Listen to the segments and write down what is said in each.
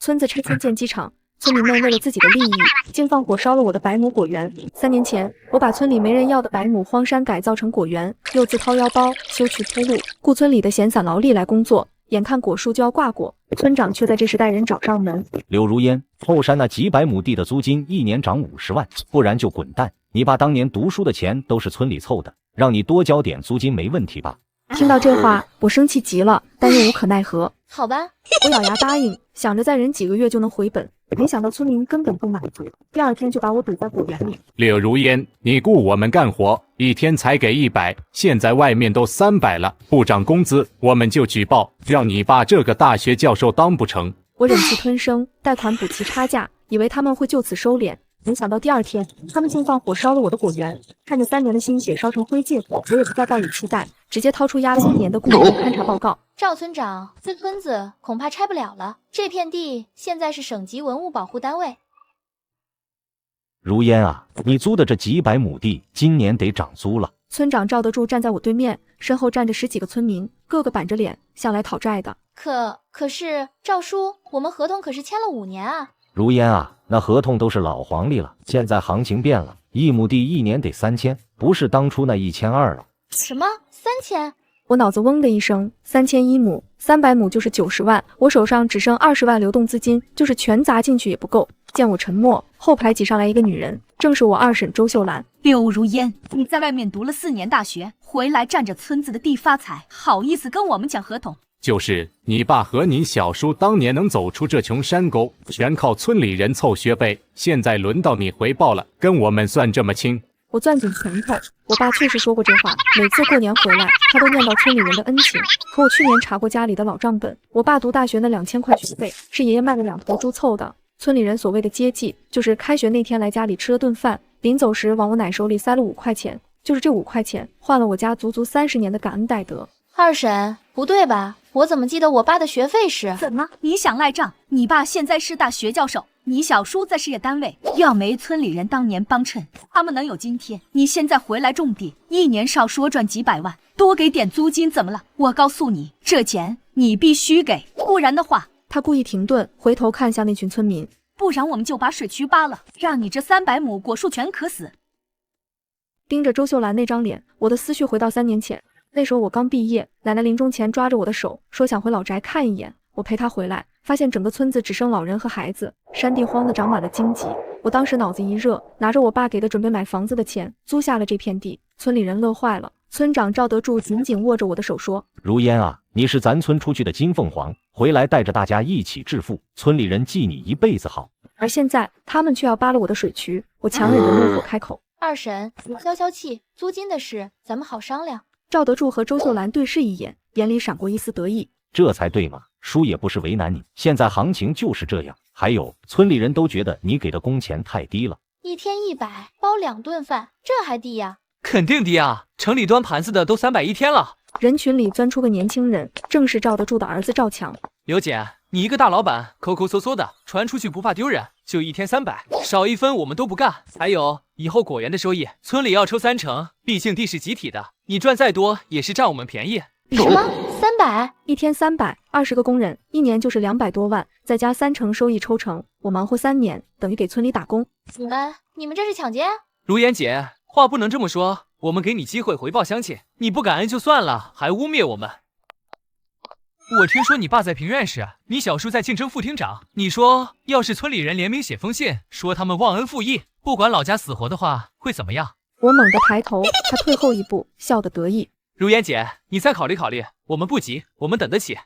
村子拆迁建机场，村民们为了自己的利益，竟放火烧了我的白亩果园。3年前，我把村里没人要的白亩荒山改造成果园，又自掏腰包修渠铺路，雇村里的闲散劳力来工作。眼看果树就要挂果，村长却在这时带人找上门。柳如烟，后山那几百亩地的租金1年涨50万，不然就滚蛋。你爸当年读书的钱都是村里凑的，让你多交点租金没问题吧？听到这话，我生气极了，但又无可奈何。好吧，我咬牙答应，想着再忍几个月就能回本。没想到村民根本不满足，第2天就把我堵在果园里。柳如烟，你雇我们干活，1天才给100，现在外面都300了，不涨工资，我们就举报，让你爸这个大学教授当不成。我忍气吞声，贷款补齐差价，以为他们会就此收敛。没想到第2天，他们竟放火烧了我的果园。看着3年的心血烧成灰烬，我也不再抱以期待，直接掏出押了1年的雇员勘察报告。赵村长，这村子恐怕拆不了了，这片地现在是省级文物保护单位。如烟啊，你租的这几百亩地，今年得涨租了。村长赵德柱站在我对面，身后站着10几个村民，个个板着脸，像来讨债的。可是赵叔，我们合同可是签了5年啊。如烟啊，那合同都是老黄历了，现在行情变了，1亩地1年得3000，不是当初那1200了。什么3000？我脑子嗡的一声，3001亩，300亩就是90万，我手上只剩20万流动资金，就是全砸进去也不够。见我沉默，后排挤上来一个女人，正是我二婶周秀兰。柳如烟，你在外面读了4年大学，回来占着村子的地发财，好意思跟我们讲合同？就是你爸和你小叔当年能走出这穷山沟，全靠村里人凑学费，现在轮到你回报了，跟我们算这么清。我攥紧拳头，我爸确实说过这话，每次过年回来，他都念叨村里人的恩情。可我去年查过家里的老账本，我爸读大学那2000块学费，是爷爷卖了2头猪凑的。村里人所谓的接济，就是开学那天来家里吃了顿饭，临走时往我奶手里塞了5块钱，就是这5块钱换了我家足足30年的感恩戴德。二婶，不对吧？我怎么记得我爸的学费是……怎么？你想赖账？你爸现在是大学教授，你小叔在事业单位，要没村里人当年帮衬，他们能有今天？你现在回来种地，1年少说赚几百万，多给点租金怎么了？我告诉你，这钱你必须给，不然的话……他故意停顿，回头看向那群村民，不然我们就把水渠扒了，让你这300亩果树全渴死。盯着周秀兰那张脸，我的思绪回到3年前。那时候我刚毕业，奶奶临终前抓着我的手，说想回老宅看一眼。我陪她回来，发现整个村子只剩老人和孩子，山地荒的长满了荆棘。我当时脑子一热，拿着我爸给的准备买房子的钱，租下了这片地。村里人乐坏了，村长赵德柱紧紧握着我的手说：“如烟啊，你是咱村出去的金凤凰，回来带着大家一起致富，村里人记你一辈子好。”而现在他们却要扒了我的水渠，我强忍着怒火开口：“二婶，消消气，租金的事咱们好商量。”赵德柱和周秀兰对视一眼，眼里闪过一丝得意。这才对嘛，叔也不是为难你，现在行情就是这样。还有，村里人都觉得你给的工钱太低了，1天100，包2顿饭，这还低呀？肯定低啊！城里端盘子的都300一天了。人群里钻出个年轻人，正是赵德柱的儿子赵强。刘姐，你一个大老板，抠抠搜搜的，传出去不怕丢人，就1天300，少1分我们都不干。还有，以后果园的收益，村里要抽30%，毕竟地是集体的，你赚再多也是占我们便宜。什么？300？1天300，20个工人，1年就是200多万，再加30%收益抽成，我忙活3年，等于给村里打工。你们这是抢劫？如烟姐，话不能这么说，我们给你机会回报乡亲，你不感恩就算了，还污蔑我们。我听说你爸在平院时，你小叔在竞争副厅长。你说，要是村里人联名写封信，说他们忘恩负义，不管老家死活的话，会怎么样？我猛地抬头，他退后一步，笑得得意。如烟姐，你再考虑考虑，我们不急，我们等得起。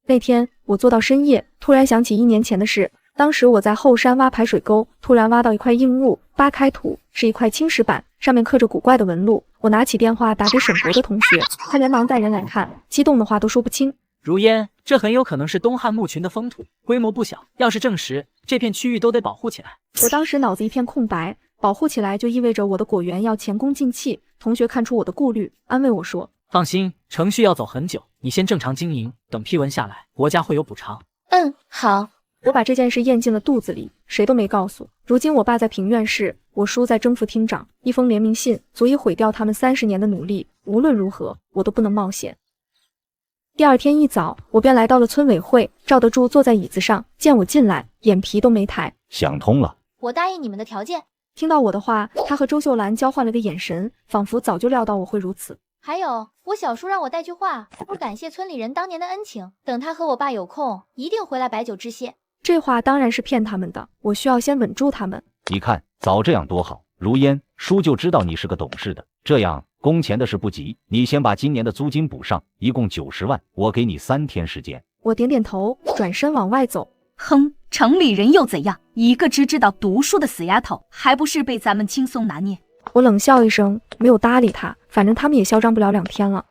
那天我做到深夜，突然想起1年前的事。当时我在后山挖排水沟，突然挖到一块硬物，扒开土，是一块青石板，上面刻着古怪的纹路。我拿起电话打给沈博的同学，他连忙带人来看，激动的话都说不清。如烟，这很有可能是东汉墓群的封土，规模不小，要是证实，这片区域都得保护起来。我当时脑子一片空白，保护起来就意味着我的果园要前功尽弃。同学看出我的顾虑，安慰我说：“放心，程序要走很久，你先正常经营，等批文下来，国家会有补偿。”好。我把这件事咽进了肚子里，谁都没告诉。如今我爸在平院市，我叔在征副厅长，一封联名信足以毁掉他们30年的努力。无论如何，我都不能冒险。第二天一早，我便来到了村委会，赵德柱坐在椅子上，见我进来，眼皮都没抬。想通了。我答应你们的条件。听到我的话，他和周秀兰交换了个眼神，仿佛早就料到我会如此。还有，我小叔让我带句话，说感谢村里人当年的恩情，等他和我爸有空，一定回来摆酒致谢。这话当然是骗他们的，我需要先稳住他们。你看，早这样多好。如烟，叔就知道你是个懂事的。这样，工钱的事不急，你先把今年的租金补上，一共90万，我给你3天时间。我点点头，转身往外走。哼，城里人又怎样？一个只知道读书的死丫头，还不是被咱们轻松拿捏？我冷笑一声，没有搭理他，反正他们也嚣张不了2天了。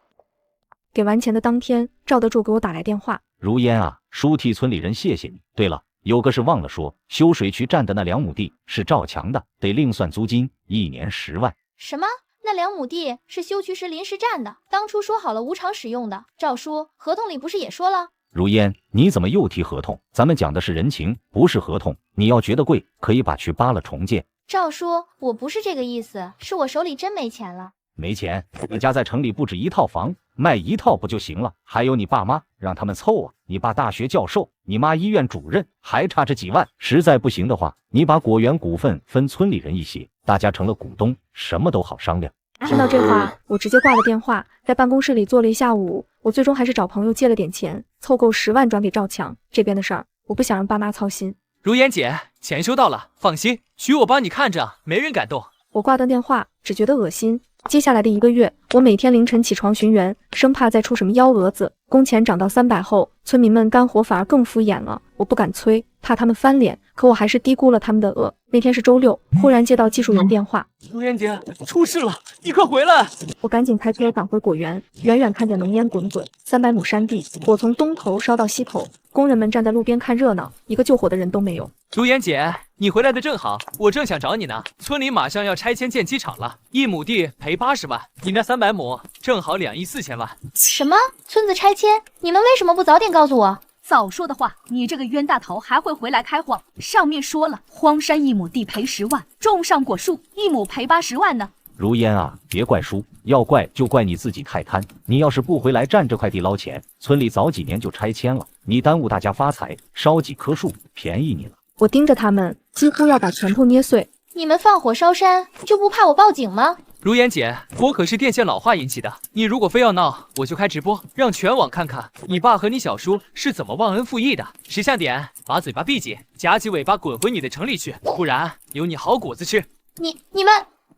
给完钱的当天，赵德柱给我打来电话。如烟啊，叔替村里人谢谢你。对了，有个事忘了说，修水渠占的那2亩地是赵强的，得另算租金，1年10万。什么？那2亩地是修渠时临时占的，当初说好了无偿使用的。赵叔，合同里不是也说了？如烟，你怎么又提合同？咱们讲的是人情，不是合同。你要觉得贵，可以把渠扒了重建。赵叔，我不是这个意思，是我手里真没钱了。没钱？你家在城里不止1套房，卖1套不就行了？还有你爸妈，让他们凑啊！你爸大学教授，你妈医院主任，还差这几万。实在不行的话，你把果园股份分村里人一些，大家成了股东，什么都好商量。听到这话，我直接挂了电话，在办公室里坐了一下午。我最终还是找朋友借了点钱，凑够10万转给赵强。这边的事儿，我不想让爸妈操心。如烟姐，钱收到了，放心，渠我帮你看着，没人敢动。我挂断电话，只觉得恶心。接下来的1个月，我每天凌晨起床巡园，生怕再出什么幺蛾子。工钱涨到300后，村民们干活反而更敷衍了。我不敢催，怕他们翻脸，可我还是低估了他们的恶。那天是周六，忽然接到技术员电话：如烟姐，出事了，你快回来！我赶紧开车赶回果园，远远看见浓烟滚滚，300亩山地，火从东头烧到西头，工人们站在路边看热闹，一个救火的人都没有。如烟姐，你回来的正好，我正想找你呢。村里马上要拆迁建机场了，1亩地赔80万，你那300亩正好2亿4千万。什么？村子拆迁？你们为什么不早点告诉我？早说的话，你这个冤大头还会回来开荒？上面说了，荒山1亩地赔10万，种上果树1亩赔80万呢。如烟啊，别怪叔，要怪就怪你自己太贪。你要是不回来占这块地捞钱，村里早几年就拆迁了。你耽误大家发财，烧几棵树，便宜你了。我盯着他们，几乎要把拳头捏碎。你们放火烧山，就不怕我报警吗？如烟姐，我可是电线老化引起的，你如果非要闹，我就开直播，让全网看看你爸和你小叔是怎么忘恩负义的。识相点，把嘴巴闭紧，夹起尾巴滚回你的城里去，不然有你好果子吃。你们……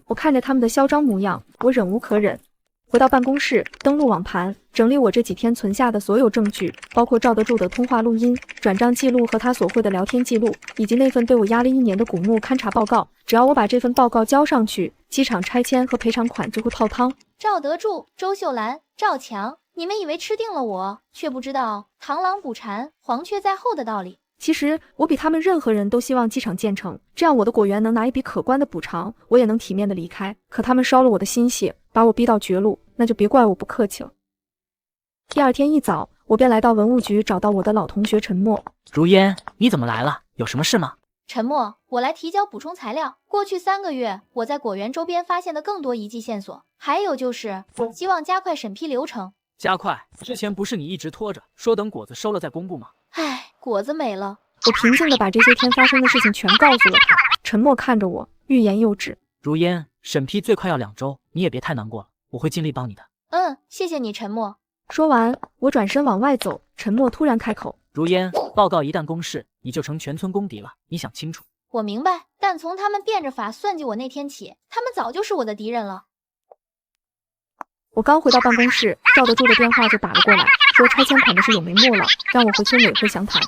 我看着他们的嚣张模样，我忍无可忍。回到办公室，登录网盘，整理我这几天存下的所有证据，包括赵德柱的通话录音、转账记录和他所绘的聊天记录，以及那份被我压了1年的古墓勘察报告。只要我把这份报告交上去，机场拆迁和赔偿款就会泡汤。赵德柱、周秀兰、赵强，你们以为吃定了我，却不知道螳螂捕蝉，黄雀在后的道理。其实我比他们任何人都希望机场建成，这样我的果园能拿一笔可观的补偿，我也能体面的离开。可他们烧了我的心血，把我逼到绝路，那就别怪我不客气了。第二天一早，我便来到文物局，找到我的老同学陈默。如烟，你怎么来了？有什么事吗？陈默，我来提交补充材料。过去3个月，我在果园周边发现的更多遗迹线索，还有就是我希望加快审批流程。加快？之前不是你一直拖着，说等果子收了再公布吗？唉，果子没了。我平静地把这些天发生的事情全告诉了他。陈默看着我，欲言又止。如烟，审批最快要2周，你也别太难过了，我会尽力帮你的。谢谢你，陈默。说完，我转身往外走。陈默突然开口：如烟，报告一旦公示，你就成全村公敌了，你想清楚。我明白，但从他们变着法算计我那天起，他们早就是我的敌人了。我刚回到办公室，赵德柱的电话就打了过来，说拆迁款的事有眉目了，让我回村委会详谈。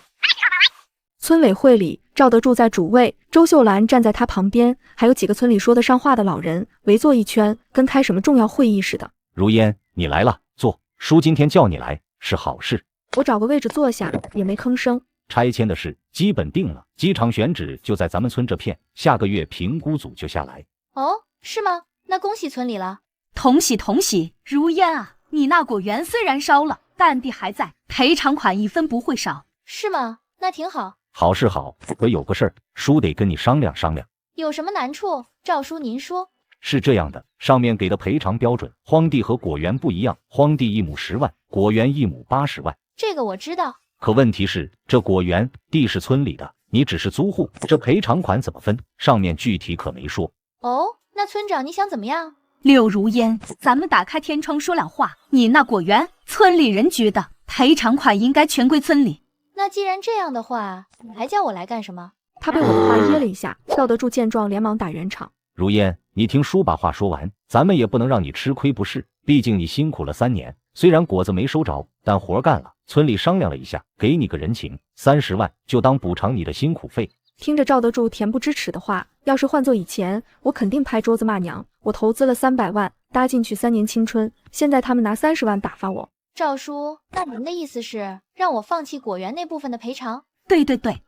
村委会里，赵德柱在主位，周秀兰站在他旁边，还有几个村里说得上话的老人围坐一圈，跟开什么重要会议似的。如烟，你来了，坐。叔今天叫你来是好事。我找个位置坐下，也没吭声。拆迁的事基本定了，机场选址就在咱们村这片，下个月评估组就下来。哦，是吗？那恭喜村里了。同喜同喜，如烟啊，你那果园虽然烧了，但地还在，赔偿款1分不会少。是吗？那挺好。好是好，可有个事儿，叔得跟你商量商量。有什么难处？赵叔您说。是这样的，上面给的赔偿标准，荒地和果园不一样，荒地1亩10万，果园1亩80万。这个我知道。可问题是，这果园地是村里的，你只是租户，这赔偿款怎么分？上面具体可没说。哦，那村长你想怎么样？柳如烟，咱们打开天窗说两话。你那果园，村里人觉得赔偿款应该全归村里。那既然这样的话，你还叫我来干什么？他被我的话噎了一下，赵德柱见状连忙打圆场。如烟，你听叔把话说完，咱们也不能让你吃亏不是，毕竟你辛苦了3年，虽然果子没收着，但活干了。村里商量了一下，给你个人情，30万，就当补偿你的辛苦费。听着赵德柱恬不知耻的话，要是换做以前，我肯定拍桌子骂娘。我投资了300万，搭进去3年青春，现在他们拿30万打发我。赵叔，那您的意思是让我放弃果园那部分的赔偿？对，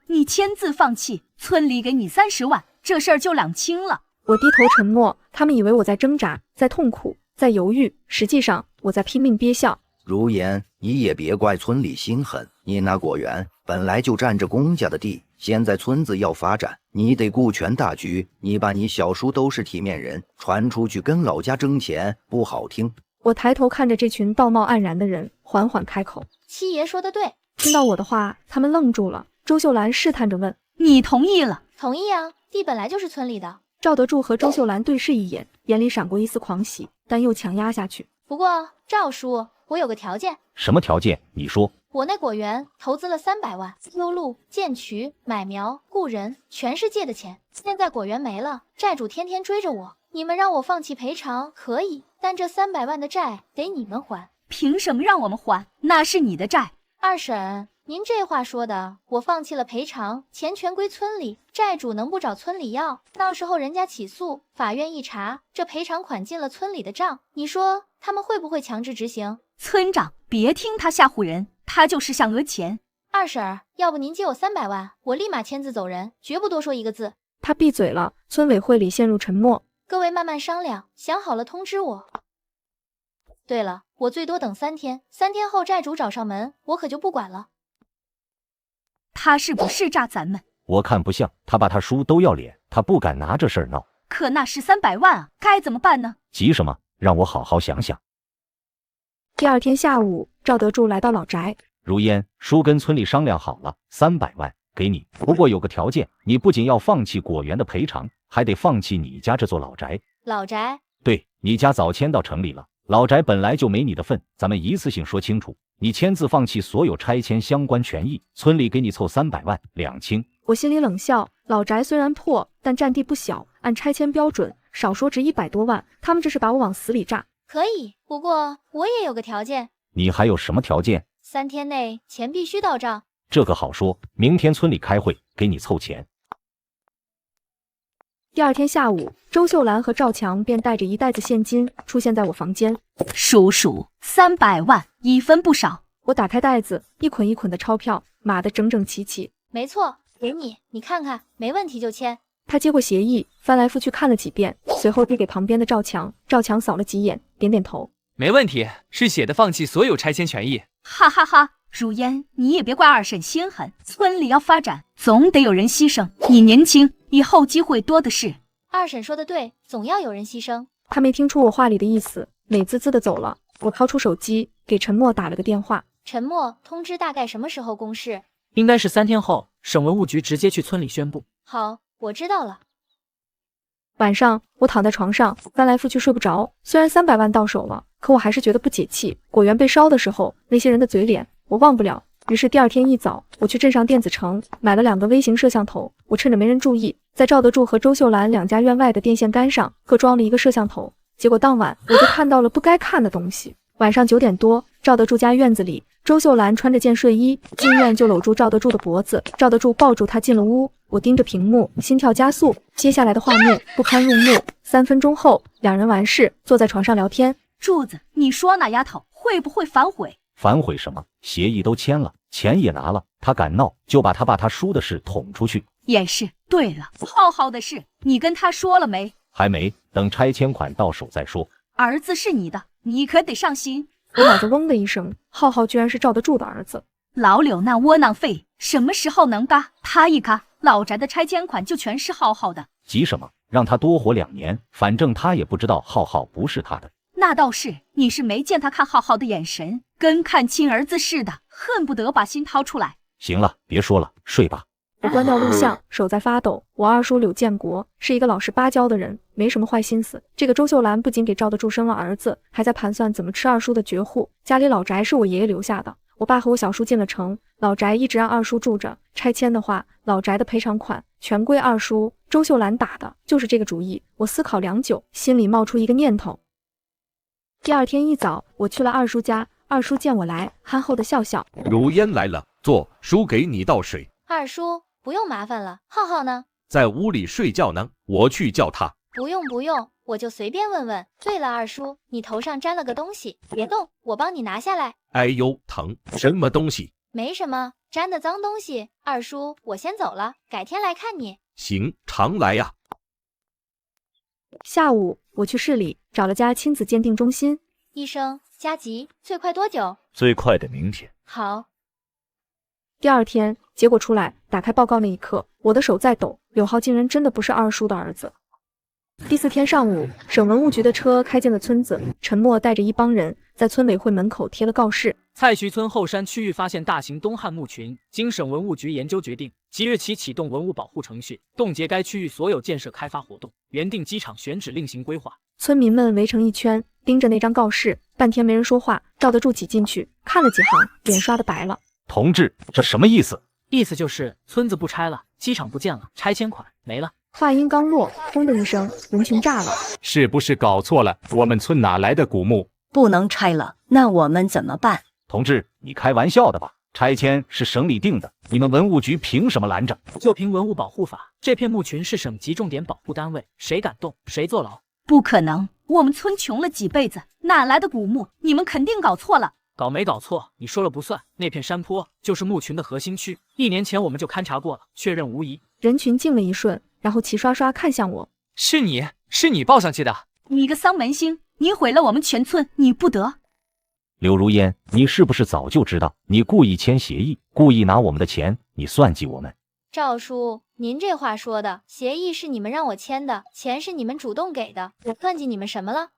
你签字放弃，村里给你30万，这事儿就两清了。我低头沉默，他们以为我在挣扎，在痛苦，在犹豫，实际上我在拼命憋笑。如烟，你也别怪村里心狠，你那果园本来就占着公家的地，现在村子要发展，你得顾全大局。你把你小叔都是体面人，传出去跟老家争钱，不好听。我抬头看着这群道貌岸然的人，缓缓开口：七爷说的对。听到我的话，他们愣住了。周秀兰试探着问：你同意了？同意啊，地本来就是村里的。赵德柱和周秀兰对视一眼，眼里闪过一丝狂喜，但又强压下去。不过赵叔，我有个条件。什么条件？你说。我那果园投资了300万，修路、建渠、买苗、雇人，全是借的钱。现在果园没了，债主天天追着我。你们让我放弃赔偿可以，但这300万的债得你们还。凭什么让我们还？那是你的债。二婶，您这话说的，我放弃了赔偿，钱全归村里，债主能不找村里要？到时候人家起诉，法院一查，这赔偿款进了村里的账，你说他们会不会强制执行？村长，别听他吓唬人，他就是想讹钱。二婶，要不您借我300万，我立马签字走人，绝不多说一个字。他闭嘴了，村委会里陷入沉默。各位慢慢商量，想好了通知我。对了，我最多等3天，3天后债主找上门，我可就不管了。他是不是诈咱们？我看不像，他爸他叔都要脸，他不敢拿这事儿闹。可那是300万啊，该怎么办呢？急什么？让我好好想想。第二天下午，赵德柱来到老宅。如烟，叔跟村里商量好了，300万给你，不过有个条件，你不仅要放弃果园的赔偿，还得放弃你家这座老宅。老宅？对，你家早迁到城里了，老宅本来就没你的份，咱们一次性说清楚。你签字放弃所有拆迁相关权益，村里给你凑300万，两清。我心里冷笑，老宅虽然破，但占地不小，按拆迁标准，少说值100多万，他们这是把我往死里炸。可以，不过我也有个条件。你还有什么条件？3天内钱必须到账。这个好说，明天村里开会，给你凑钱。第二天下午，周秀兰和赵强便带着一袋子现金出现在我房间。叔叔，300万，一分不少。我打开袋子，一捆一捆的钞票码得整整齐齐。没错，给你，你看看，没问题就签。他接过协议，翻来覆去看了几遍，随后递给旁边的赵强。赵强扫了几眼，点点头。没问题，是写的放弃所有拆迁权益。哈哈哈，如烟，你也别怪二婶心狠，村里要发展，总得有人牺牲。你年轻，以后机会多的是。二婶说的对，总要有人牺牲。他没听出我话里的意思，美滋滋的走了。我掏出手机，给陈默打了个电话。陈默，通知大概什么时候公示？应该是3天后，省文物局直接去村里宣布。好，我知道了。晚上，我躺在床上，翻来覆去睡不着。虽然300万到手了，可我还是觉得不解气。果园被烧的时候，那些人的嘴脸，我忘不了。于是第二天一早，我去镇上电子城买了2个微型摄像头。我趁着没人注意，在赵德柱和周秀兰2家院外的电线杆上各装了1个摄像头。结果当晚我就看到了不该看的东西。晚上9点多，赵德柱家院子里，周秀兰穿着件睡衣进院就搂住赵德柱的脖子，赵德柱抱住她进了屋。我盯着屏幕，心跳加速，接下来的画面不堪入目。3分钟后，2人完事，坐在床上聊天。柱子，你说那丫头会不会反悔？反悔什么？协议都签了，钱也拿了，他敢闹，就把他爸他叔的事捅出去。也是。对了，浩浩的事，你跟他说了没？还没，等拆迁款到手再说。儿子是你的，你可得上心。我脑子嗡的一声，浩浩居然是赵德柱的儿子。老柳那窝囊废什么时候能嘎？他一嘎，老宅的拆迁款就全是浩浩的。急什么？让他多活2年，反正他也不知道浩浩不是他的。那倒是，你是没见他看浩浩的眼神，跟看亲儿子似的，恨不得把心掏出来。行了，别说了，睡吧。我关掉录像，手在发抖。我二叔柳建国是一个老实巴交的人，没什么坏心思。这个周秀兰不仅给赵德柱生了儿子，还在盘算怎么吃二叔的绝户。家里老宅是我爷爷留下的，我爸和我小叔进了城，老宅一直让二叔住着。拆迁的话，老宅的赔偿款全归二叔。周秀兰打的就是这个主意。我思考良久，心里冒出一个念头。第二天一早，我去了二叔家，二叔见我来，憨厚的笑笑。如烟来了，坐，叔给你倒水。二叔，不用麻烦了。浩浩呢？在屋里睡觉呢，我去叫他。不用，我就随便问问。对了，二叔，你头上沾了个东西，别动，我帮你拿下来。哎呦，疼！什么东西？没什么，沾的脏东西。二叔，我先走了，改天来看你。行，常来呀。下午，我去市里找了家亲子鉴定中心。医生，加急，最快多久？最快的明天。好。第二天，结果出来，打开报告那一刻，我的手在抖。柳浩竟然真的不是二叔的儿子。第4天上午，省文物局的车开进了村子，陈默带着一帮人在村委会门口贴了告示。蔡徐村后山区域发现大型东汉墓群，经省文物局研究决定，即日起启动文物保护程序，冻结该区域所有建设开发活动，原定机场选址另行规划。村民们围成一圈，盯着那张告示，半天没人说话。赵德柱挤进去，看了几行，脸刷得白了。同志，这什么意思？意思就是村子不拆了，机场不见了，拆迁款没了。话音刚落，轰的一声，人群炸了。是不是搞错了？我们村哪来的古墓？不能拆了，那我们怎么办？同志，你开玩笑的吧？拆迁是省里定的，你们文物局凭什么拦着？就凭文物保护法，这片墓群是省级重点保护单位，谁敢动，谁坐牢。不可能，我们村穷了几辈子，哪来的古墓？你们肯定搞错了。搞没搞错，你说了不算。那片山坡就是墓群的核心区，1年前我们就勘察过了，确认无疑。人群静了一瞬，然后齐刷刷看向我。是你报上去的？你个丧门星，你毁了我们全村，你不得！刘如烟，你是不是早就知道？你故意签协议，故意拿我们的钱，你算计我们？赵叔，您这话说的，协议是你们让我签的，钱是你们主动给的，我算计你们什么了？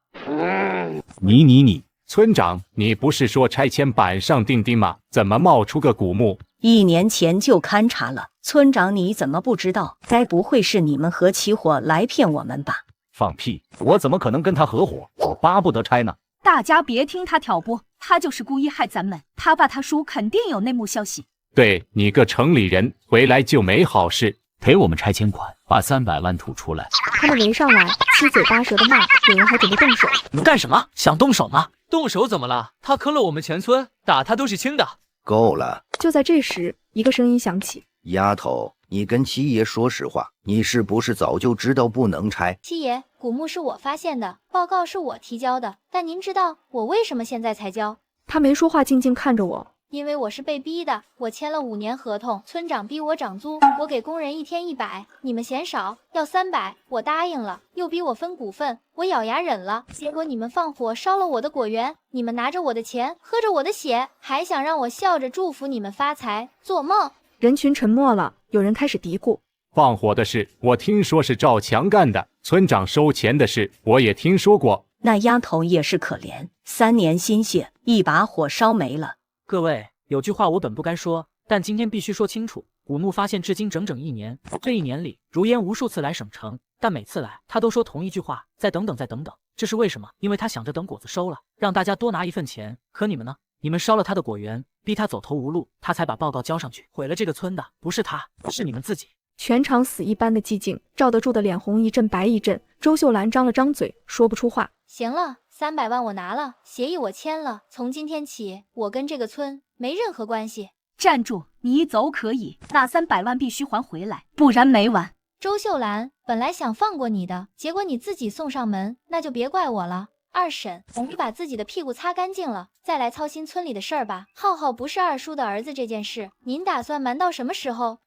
你。村长，你不是说拆迁板上钉钉吗？怎么冒出个古墓？1年前就勘察了，村长你怎么不知道？该不会是你们合起伙来骗我们吧？放屁！我怎么可能跟他合伙？我巴不得拆呢。大家别听他挑拨，他就是故意害咱们。他爸他叔肯定有内幕消息。对，你个城里人，回来就没好事。赔我们拆迁款，把300万吐出来。他们围上来，七嘴八舌的骂，有人还准备动手。你们干什么？想动手吗？动手怎么了？他坑了我们全村，打他都是轻的。够了！就在这时，一个声音响起：“丫头，你跟七爷说实话，你是不是早就知道不能拆？”七爷，古墓是我发现的，报告是我提交的，但您知道我为什么现在才交？他没说话，静静看着我。因为我是被逼的，我签了5年合同，村长逼我涨租，我给工人1天100，你们嫌少，要300，我答应了，又逼我分股份，我咬牙忍了，结果你们放火烧了我的果园，你们拿着我的钱，喝着我的血，还想让我笑着祝福你们发财，做梦！人群沉默了，有人开始嘀咕：放火的事，我听说是赵强干的；村长收钱的事，我也听说过。那丫头也是可怜，3年心血，一把火烧没了。各位，有句话我本不该说，但今天必须说清楚。古墓发现至今整整1年，这1年里，如烟无数次来省城，但每次来，他都说同一句话：再等等，再等等。这是为什么？因为他想着等果子收了，让大家多拿1份钱。可你们呢？你们烧了他的果园，逼他走投无路，他才把报告交上去。毁了这个村的不是他，是你们自己。全场死一般的寂静，赵德柱的脸红一阵白一阵，周秀兰张了张嘴，说不出话。行了，300万我拿了，协议我签了，从今天起，我跟这个村没任何关系。站住！你一走可以，那300万必须还回来，不然没完。周秀兰，本来想放过你的，结果你自己送上门，那就别怪我了。二婶，你把自己的屁股擦干净了，再来操心村里的事儿吧。浩浩不是二叔的儿子这件事，您打算瞒到什么时候？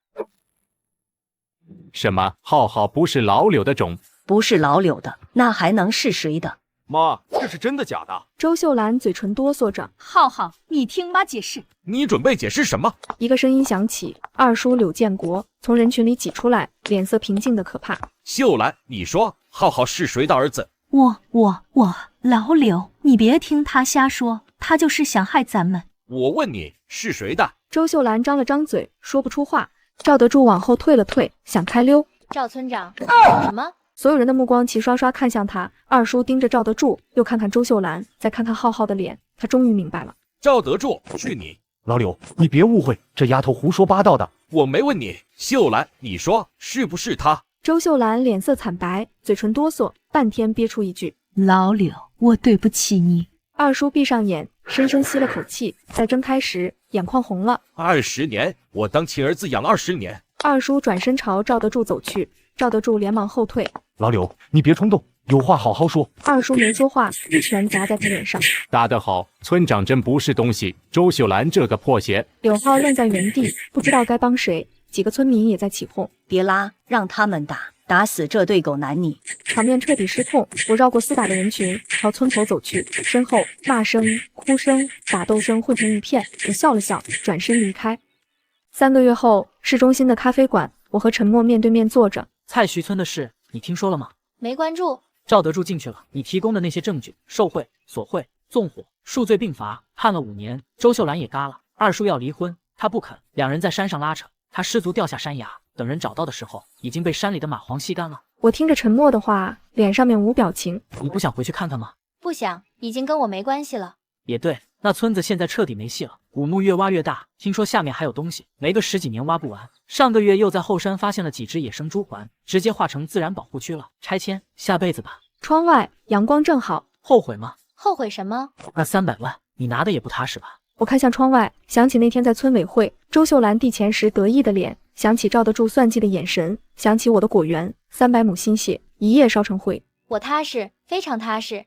什么？浩浩不是老柳的种？不是老柳的，那还能是谁的？妈，这是真的假的？周秀兰嘴唇哆嗦着。浩浩，你听妈解释。你准备解释什么？一个声音响起，二叔柳建国从人群里挤出来，脸色平静的可怕。秀兰，你说浩浩是谁的儿子？我，老柳，你别听他瞎说，他就是想害咱们。我问你是谁的？周秀兰张了张嘴，说不出话。赵德柱往后退了退，想开溜。赵村长，干什么？所有人的目光齐刷刷看向他，二叔盯着赵德柱，又看看周秀兰，再看看浩浩的脸，他终于明白了。赵德柱，是你。老柳，你别误会，这丫头胡说八道的。我没问你，秀兰，你说是不是她？周秀兰脸色惨白，嘴唇哆嗦，半天憋出一句：老柳，我对不起你。二叔闭上眼，深深吸了口气，再睁开时眼眶红了。20年，我当亲儿子养20年。二叔转身朝赵德柱走去，赵德柱连忙后退。老柳，你别冲动，有话好好说。二叔没说话，一拳砸在他脸上。打得好，村长真不是东西。周秀兰这个破鞋。柳浩愣在原地，不知道该帮谁。几个村民也在起哄，别拉，让他们打，打死这对狗男女。场面彻底失控。我绕过厮打的人群，朝村口走去，身后骂声、哭声、打斗声混成一片。我笑了笑，转身离开。3个月后，市中心的咖啡馆，我和陈默面对面坐着。蔡徐村的事，你听说了吗？没关注。赵德柱进去了，你提供的那些证据，受贿、索贿、纵火，数罪并罚，判了5年。周秀兰也嘎了，二叔要离婚，他不肯，两人在山上拉扯，他失足掉下山崖，等人找到的时候，已经被山里的蚂蟥吸干了。我听着陈默的话，脸上面无表情。你不想回去看看吗？不想，已经跟我没关系了。也对，那村子现在彻底没戏了，古墓越挖越大，听说下面还有东西，没个10几年挖不完。上个月又在后山发现了几只野生猪环，直接划成自然保护区了，拆迁，下辈子吧。窗外阳光正好，后悔吗？后悔什么？那300万，你拿的也不踏实吧？我看向窗外，想起那天在村委会，周秀兰递钱时得意的脸，想起赵德柱算计的眼神，想起我的果园，300亩心血，一夜烧成灰。我踏实，非常踏实。